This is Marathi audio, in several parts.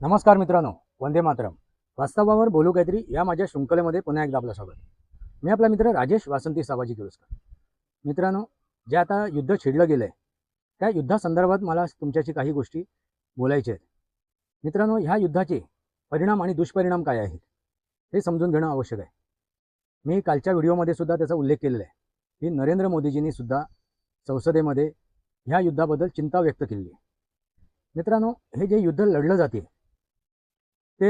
नमस्कार मित्रांनो, वंदे मातरम. वास्तवावर बोलू काहीतरी या माझ्या शृंखलेमध्ये पुन्हा एकदा आपलं स्वागत. मी आपला मित्र राजेश वासंती साबाजी किर्लोस्कर. मित्रांनो, जे आता युद्ध छिडलं गेलं आहे त्या युद्धासंदर्भात मला तुमच्याशी काही गोष्टी बोलायच्या आहेत. मित्रांनो, ह्या युद्धाचे परिणाम आणि दुष्परिणाम काय आहेत हे समजून घेणं आवश्यक आहे. मी कालच्या व्हिडिओमध्ये सुद्धा त्याचा उल्लेख केलेला आहे की नरेंद्र मोदीजींनी सुद्धा संसदेमध्ये ह्या युद्धाबद्दल चिंता व्यक्त केली आहे. मित्रांनो, हे जे युद्ध लढलं जाते ते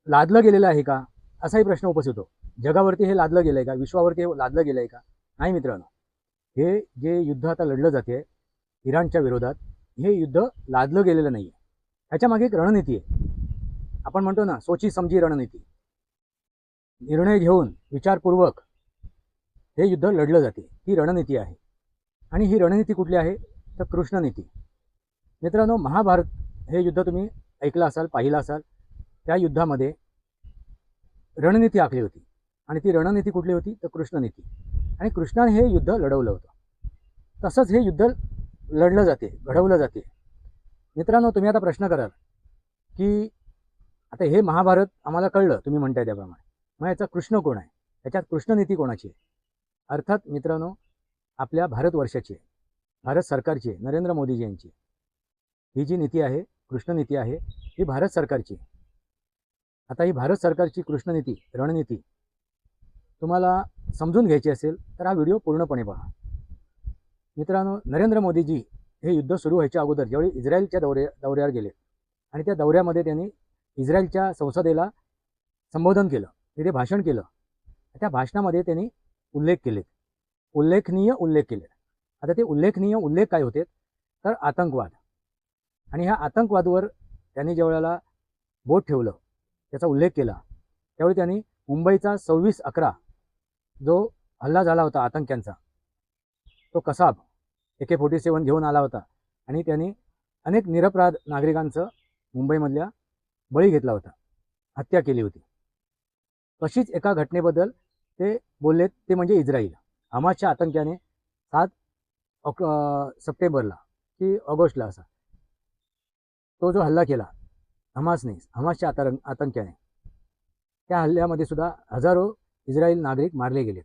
लादलं गेलेलं आहे का, असाही प्रश्न उपस्थित होतो. जगावरती हे लादलं गेलं आहे का, विश्वावरती हे लादलं गेलं आहे का? नाही मित्रांनो, हे जे युद्ध आता लढलं जाते इराणच्या विरोधात, हे युद्ध लादलं गेलेलं नाही आहे. ह्याच्यामागे एक रणनीती आहे. आपण म्हणतो ना, सोची समजी रणनीती. निर्णय घेऊन विचारपूर्वक हे युद्ध लढलं जाते, ही रणनीती आहे. आणि ही रणनीती कुठली आहे तर कृष्णनीती. मित्रांनो, महाभारत हे युद्ध तुम्ही ऐकलं असाल, पाहिलं असाल. त्या युद्धामध्ये रणनीती आखली होती आणि ती रणनीती कुठली होती तर कृष्णनीती. आणि कृष्णाने हे युद्ध लढवलं होतं. तसंच हे युद्ध लढलं जाते, घडवलं जाते. मित्रांनो, तुम्ही आता प्रश्न कराल की आता हे महाभारत आम्हाला कळलं, तुम्ही म्हणताय त्याप्रमाणे, मग याचा कृष्ण कोण आहे, त्याच्यात कृष्णनीती कोणाची आहे? अर्थात मित्रांनो, आपल्या भारतवर्षाची आहे, भारत सरकारची आहे, नरेंद्र मोदीजी यांची. ही जी नीती आहे, कृष्णनीती आहे, ही भारत सरकारची. आता ही भारत सरकारची कृष्णनीती, रणनीती तुम्हाला समजून घ्यायची असेल तर हा व्हिडिओ पूर्णपणे पहा. मित्रांनो, नरेंद्र मोदीजी हे युद्ध सुरू व्हायच्या अगोदर ज्यावेळी इस्रायलच्या दौऱ्यावर गेले आणि त्या दौऱ्यामध्ये त्यांनी इस्रायलच्या संसदेला संबोधन केलं, तिथे भाषण केलं. त्या भाषणामध्ये त्यांनी उल्लेखनीय उल्लेख केले. आता ते उल्लेखनीय उल्लेख काय होते तर आतंकवाद. आणि ह्या आतंकवादावर त्यांनी ज्यावेळेला बोट ठेवलं, त्याचा उल्लेख केला, त्यावेळी त्यांनी मुंबईचा 26/11 जो हल्ला झाला होता आतंक्यांचा, तो कसाब AK-47 घेऊन आला होता आणि त्यांनी अनेक निरपराध नागरिकांचं मुंबईमधल्या बळी घेतला होता, हत्या केली होती. तशीच एका घटनेबद्दल ते बोलले, ते म्हणजे इस्राईल. हमासच्या आतंक्याने 7 सप्टेंबरला की ऑगस्टला असा तो जो हल्ला केला हमासच्या आतंक्याने, त्या हल्ल्यामध्ये सुद्धा हजारो इस्रायल नागरिक मारले गेलेत.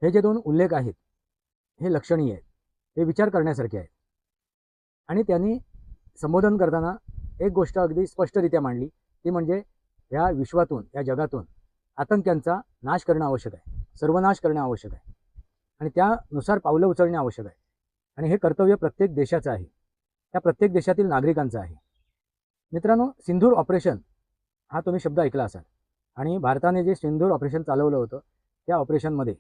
हे जे 2 उल्लेख आहेत हे लक्षणीय आहेत, हे विचार करण्यासारखे आहेत. आणि त्यांनी संबोधन करताना एक गोष्ट अगदी स्पष्टरित्या मांडली, ती म्हणजे या विश्वातून, या जगातून आतंक्यांचा नाश करणं आवश्यक आहे, सर्वनाश करणं आवश्यक आहे आणि त्यानुसार पावलं उचलणे आवश्यक आहे. आणि हे कर्तव्य प्रत्येक देशाचं आहे, त्या प्रत्येक देशातील नागरिकांचं आहे. मित्रांनो, सिंदूर ऑपरेशन हा तुम्ही शब्द ऐकला असाल. आणि भारताने जे सिंदूर ऑपरेशन चालवलं होतं, त्या ऑपरेशनमध्ये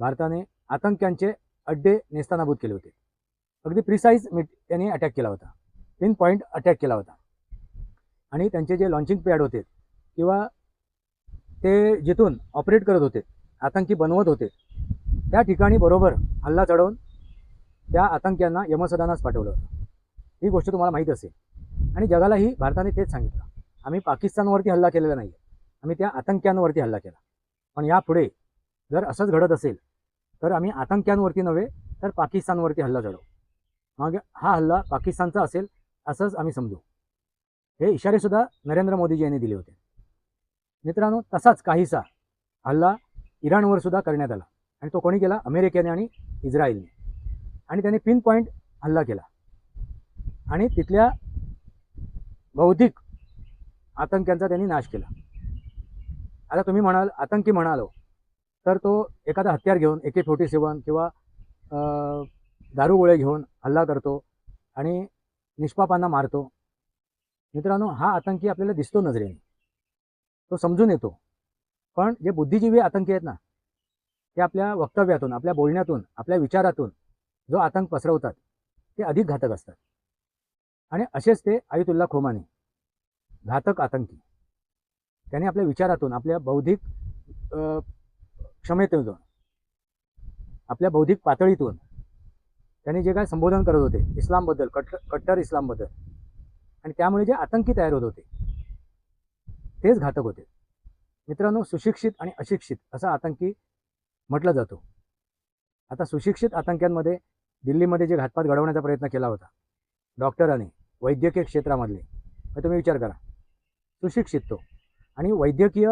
भारताने आतंक्यांचे अड्डे नेस्तानाबूत केले होते. अगदी प्रिसाईज त्यांनी अटॅक केला होता, पिन पॉईंट अटॅक केला होता. आणि त्यांचे जे लॉन्चिंग पॅड होते किंवा ते जिथून ऑपरेट करत होते, आतंकी बनवत होते, त्या ठिकाणी बरोबर हल्ला चढवून त्या आतंक्यांना यमसदनास पाठवलं होतं. ही गोष्ट तुम्हाला माहीत असेल. आणि जगालाही भारताने तेच सांगितलं, आम्ही पाकिस्तानवरती हल्ला केलेला नाही, आम्ही त्या आतंक्यांवरती हल्ला केला. पण यापुढे जर असंच घडत असेल तर आम्ही आतंक्यांवरती नव्हे तर पाकिस्तानवरती हल्ला चढवू. मग हा हल्ला पाकिस्तानचा असेल असंच आम्ही समजू. हे इशारेसुद्धा नरेंद्र मोदीजी यांनी दिले होते. मित्रांनो, तसाच काहीसा हल्ला इराणवर सुद्धा करण्यात आला. आणि तो कोणी केला? अमेरिकेने आणि इस्रायलने. आणि त्यांनी पिन पॉईंट हल्ला केला आणि तिथल्या बौद्धिक आतंक्यांचा त्यांनी नाश केला. आता तुम्ही म्हणाल, आतंकी म्हणालो तर तो एखादा हत्यार घेऊन AK-47 किंवा दारूगोळे घेऊन हल्ला करतो आणि निष्पापांना मारतो. मित्रांनो, हा आतंकी आपल्याला दिसतो नजरेने, तो समजून येतो. पण जे बुद्धिजीवी आतंकी आहेत ना, ते आपल्या वक्तव्यातून, आपल्या बोलण्यातून, आपल्या विचारातून जो आतंक पसरवतात ते अधिक घातक असतात. आणि असेच ते आयतुल्ला खोमानी, घातक आतंकी, त्याने आपल्या विचारातून, आपल्या बौद्धिक क्षमतेतून, आपल्या बौद्धिक पातळीतून त्यांनी जे काय संबोधन करत होते इस्लामबद्दल, कट्टर इस्लामबद्दल, आणि त्यामुळे जे आतंकी तयार होत होते तेच घातक होते. मित्रांनो, सुशिक्षित आणि अशिक्षित असा आतंकी म्हटलं जातो. आता सुशिक्षित आतंक्यांमध्ये दिल्लीमध्ये जे घातपात घडवण्याचा प्रयत्न केला होता डॉक्टरांनी, वैद्यकीय क्षेत्रामधले, तर तुम्ही विचार करा, सुशिक्षित तो, आणि वैद्यकीय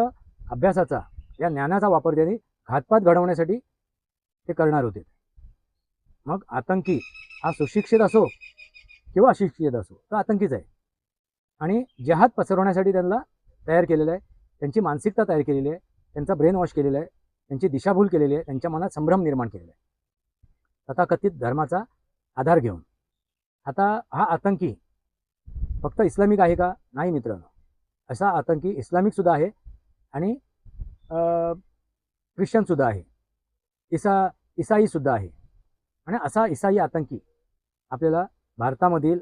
अभ्यासाचा या ज्ञानाचा वापर त्यांनी घातपात घडवण्यासाठी ते करणार होते. मग आतंकी हा सुशिक्षित असो किंवा अशिक्षित असो, तो आतंकीच आहे. आणि जिहाद पसरवण्यासाठी त्यांना तयार केलेलं आहे, त्यांची मानसिकता तयार केलेली आहे, त्यांचा ब्रेन वॉश केलेला आहे, त्यांची दिशाभूल केलेली आहे, त्यांच्या मनात संभ्रम निर्माण केलेला आहे तथाकथित धर्माचा आधार घेऊन. आता हा आतंकी फक्त इस्लामिक आहे का? नाही मित्रांनो, असा आतंकी इस्लामिकसुद्धा आहे आणि ख्रिश्चनसुद्धा आहे, ईसाईसुद्धा आहे. आणि असा ईसाई आतंकी आपल्याला भारतामधील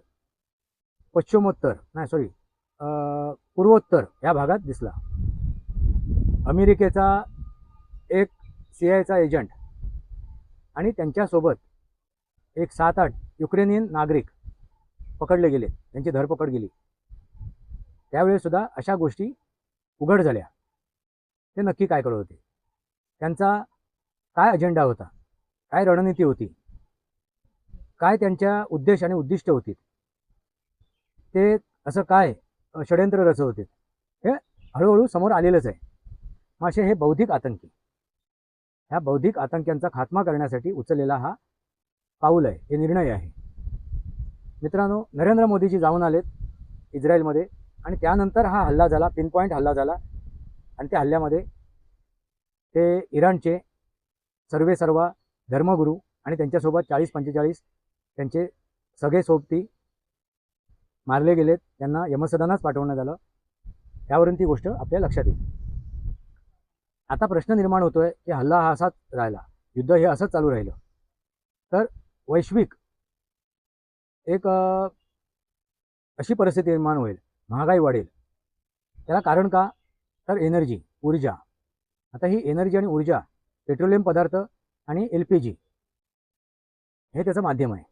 पूर्वोत्तर या भागात दिसला. अमेरिकेचा एक CIA एजंट आणि त्यांच्यासोबत एक 7-8 युक्रेनियन नागरिक पकडले गेले, त्यांची धरपकड केली. त्यावेळेसुद्धा अशा गोष्टी उघड झाल्या. ते नक्की काय करत होते, त्यांचा काय अजेंडा होता, काय रणनीती होती, काय त्यांच्या उद्देश आणि उद्दिष्ट होती, ते असं काय षड्यंत्र रचत होते, हे हळूहळू समोर आलेलंच आहे. मग असे हे बौद्धिक आतंकी, ह्या बौद्धिक आतंक्यांचा खात्मा करण्यासाठी उचललेला हा पाऊल आहे, हे निर्णय आहे. मित्रांनो, नरेंद्र मोदीजी जाऊन आलेत इस्रायलमध्ये आणि त्यानंतर हा हल्ला झाला, पिनपॉईंट हल्ला झाला. आणि त्या हल्ल्यामध्ये ते इराणचे सर्व धर्मगुरू आणि त्यांच्यासोबत 40-45 त्यांचे सगळे सोबती मारले गेलेत, त्यांना यमसदनाच पाठवण्यात आलं. त्यावरून ती गोष्ट आपल्या लक्षात येईल. आता प्रश्न निर्माण होतोय की हल्ला हा असाच राहिला, युद्ध हे असंच चालू राहिलं तर वैश्विक एक अशी परिस्थिती निर्माण होईल, महागाई वाढेल. त्याला कारण का? तर एनर्जी, ऊर्जा. आता ही एनर्जी आणि ऊर्जा, पेट्रोलियम पदार्थ आणि LPG हे त्याचं माध्यम आहे.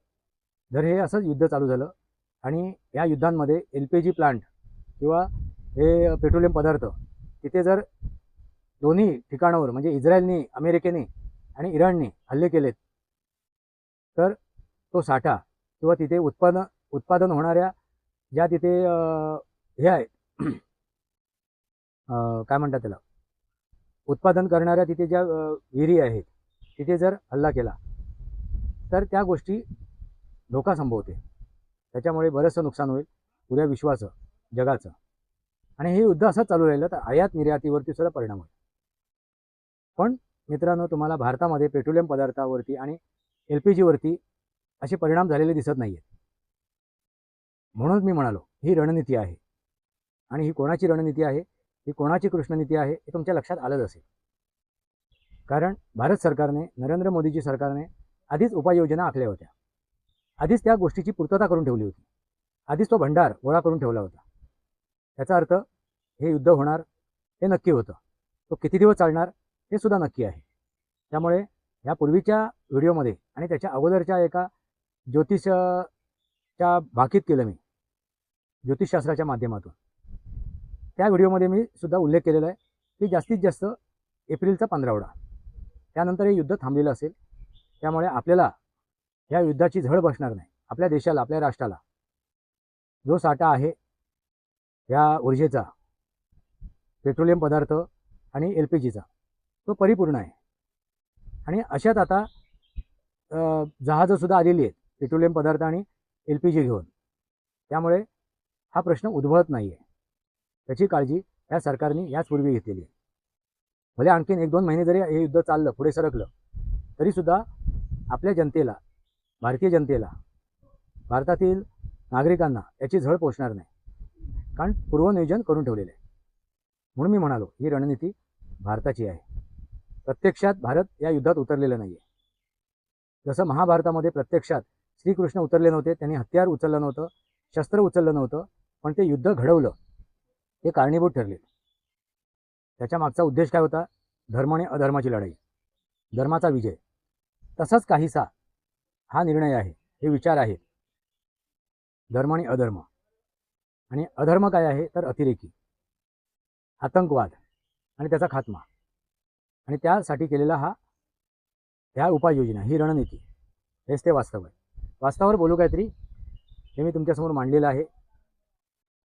जर हे असंच युद्ध चालू झालं आणि या युद्धांमध्ये LPG प्लांट किंवा हे पेट्रोलियम पदार्थ तिथे जर दोन्ही ठिकाणावर म्हणजे इस्रायलने, अमेरिकेने आणि इराणने हल्ले केलेत, तर तो साठा किंवा तिथे उत्पादन होणाऱ्या ज्या तिथे हे आहेत काय म्हणतात त्याला, उत्पादन करणाऱ्या तिथे ज्या विहिरी आहेत तिथे जर हल्ला केला तर त्या गोष्टी धोका संभवते. त्याच्यामुळे बरंचसं नुकसान होईल पुऱ्या विश्वाचं, जगाचं. आणि हे युद्ध असं चालू राहिलं तर आयात निर्यातीवरती सुद्धा परिणाम होईल. पण मित्रांनो, तुम्हाला भारतामध्ये पेट्रोलियम पदार्थावरती आणि LPGवरती असे परिणाम झालेले दिसत नाही आहेत. म्हणूनच मी म्हणालो ही रणनीती आहे. आणि ही कोणाची रणनीती आहे, ही कोणाची कृष्णनीती आहे हे तुमच्या लक्षात आलंच असेल. कारण भारत सरकारने, नरेंद्र मोदीजी सरकारने आधीच उपाययोजना आखल्या होत्या, आधीच त्या गोष्टीची पूर्तता करून ठेवली होती, आधीच तो भंडार गोळा करून ठेवला होता. त्याचा अर्थ हे युद्ध होणार हे नक्की होतं. तो किती दिवस चालणार हे सुद्धा नक्की आहे. त्यामुळे या पूर्वीच्या व्हिडिओमध्ये आणि त्याच्या अगोदरच्या एका ज्योतिषच्या भाकीत केलं मी, ज्योतिषशास्त्राच्या माध्यमातून. त्या व्हिडिओमध्ये मी सुद्धा उल्लेख केलेला आहे की जास्तीत जास्त एप्रिलचा 15 त्यानंतर हे युद्ध थांबलेलं असेल. त्यामुळे आपल्याला या युद्धाची झळ बसणार नाही. आपल्या देशाला, आपल्या राष्ट्राला जो साठा आहे या ऊर्जेचा, पेट्रोलियम पदार्थ आणि LPGचा, तो परिपूर्ण आहे. आणि अशात आता जहाजंसुद्धा आलेली आहेत पेट्रोलियम पदार्थ आणि LPG घेऊन. त्यामुळे हा प्रश्न उद्भवत नाही आहे. त्याची काळजी या सरकारने याचपूर्वी घेतलेली आहे. भले आणखीन 1-2 महिने जरी हे युद्ध चाललं, पुढे सरकलं, तरीसुद्धा आपल्या जनतेला, भारतीय जनतेला, भारतातील नागरिकांना याची झळ पोचणार नाही. कारण पूर्वनियोजन करून ठेवलेलं आहे. म्हणून मी म्हणालो ही रणनीती भारताची आहे. प्रत्यक्षात भारत या युद्धात उतरलेला नाही आहे. जसं महाभारतामध्ये प्रत्यक्षात श्रीकृष्ण उतरले नव्हते, त्यांनी हत्यार उचललं नव्हतं, शस्त्र उचललं नव्हतं, पण ते युद्ध घडवलं, ते कारणीभूत ठरले. त्याच्या मागचा उद्देश काय होता? धर्म आणि अधर्माची लढाई, धर्माचा विजय. तसाच काहीसा हा निर्णय आहे, हे विचार आहेत. धर्म आणि अधर्म. आणि अधर्म काय आहे तर अतिरेकी, आतंकवाद आणि त्याचा खात्मा. आणि त्यासाठी केलेला ह्या उपाययोजना, ही रणनीती, हेच ते वास्तव आहे. वास्तवावर बोलू काहीतरी हे मी तुमच्यासमोर मांडलेलं आहे.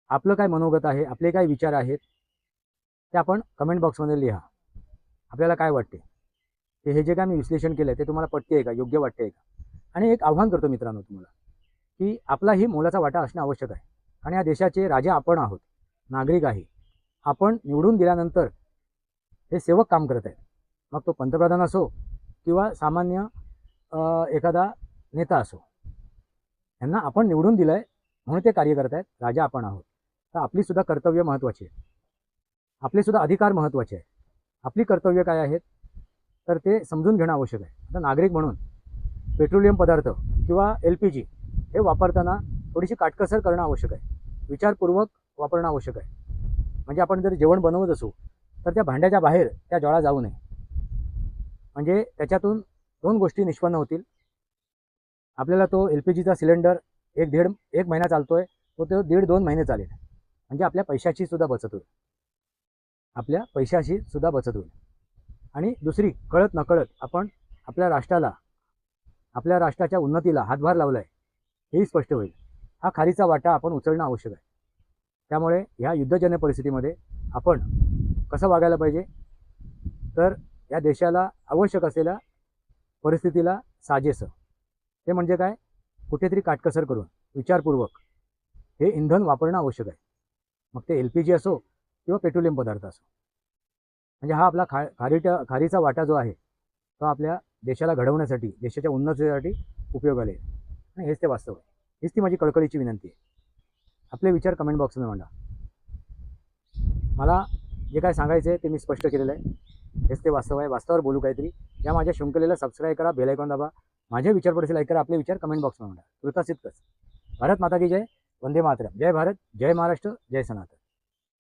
आपलं काय मनोगत आहे, आपले काय विचार आहेत ते आपण कमेंट बॉक्समध्ये लिहा. आपल्याला काय वाटते ते, हे जे काय मी विश्लेषण केलं आहे ते तुम्हाला पटते आहे का, योग्य वाटते आहे का? आणि एक आव्हान करतो मित्रांनो तुम्हाला, की आपलाही मोलाचा वाटा असणं आवश्यक आहे. आणि या देशाचे राजा आपण आहोत, नागरिक आहे. आपण निवडून दिल्यानंतर हे सेवक काम करत आहेत, मग तो पंतप्रधान असो किंवा सामान्य एखादा नेता असो. यांना आपण निवडून दिलं आहे म्हणून ते कार्य करत आहेत. राजा आपण आहोत, तर आपलीसुद्धा कर्तव्य महत्त्वाची आहे, आपलेसुद्धा अधिकार महत्त्वाचे आहेत. आपली कर्तव्य काय आहेत तर ते समजून घेणं आवश्यक आहे. आता नागरिक म्हणून पेट्रोलियम पदार्थ किंवा LPG हे वापरताना थोडीशी काटकसर करणं आवश्यक आहे, विचारपूर्वक वापरणं आवश्यक आहे. म्हणजे आपण जर जेवण बनवत असू तर त्या भांड्याच्या बाहेर त्या ज्वाळा जाऊ नये, म्हणजे त्याच्यातून 2 गोष्टी निष्पन्न होतील. आपल्याला तो LPGचा सिलेंडर एक महिना चालतोय, तो 1.5-2 महिने चालेल, म्हणजे आपल्या पैशाची सुद्धा बचत होईल, आपल्या पैशाची सुद्धा बचत होईल. आणि दुसरी, कळत नकळत आपण आपल्या राष्ट्राला, आपल्या राष्ट्राच्या उन्नतीला हातभार लावला आहे हेही स्पष्ट होईल. हा खारीचा वाटा आपण उचलणं आवश्यक आहे. त्यामुळे ह्या युद्धजन्य परिस्थितीमध्ये आपण कसं वागायला पाहिजे तर या देशाला आवश्यक असलेल्या परिस्थितीला साजेसं, ते म्हणजे काय, कुठेतरी काटकसर करून विचारपूर्वक हे इंधन वापरणं आवश्यक आहे. मग ते LPG असो किंवा पेट्रोलियम पदार्थ असो. म्हणजे हा आपला खारीचा वाटा जो आहे तो आपल्या देशाला घडवण्यासाठी, देशाच्या उन्नतीसाठी उपयोगाला येईल. आणि हेच ते वास्तव आहे. हीच ती माझी कळकळीची विनंती आहे. आपले विचार कमेंट बॉक्समध्ये मांडा. मला जे काय सांगायचं आहे ते मी स्पष्ट केलेलं आहे. हेच ते वास्तव आहे. वास्तवावर बोलू काहीतरी. या माझ्या शृंखलेला सबस्क्राईब करा, बेल आयकॉन दाबा, माझे विचार पडसे लाईक करा, आपले विचार कमेंट बॉक्समध्ये मांडा. कृतासित कस. भारत माता की जय. वंदे मातरम. जय भारत, जय महाराष्ट्र, जय सनातन.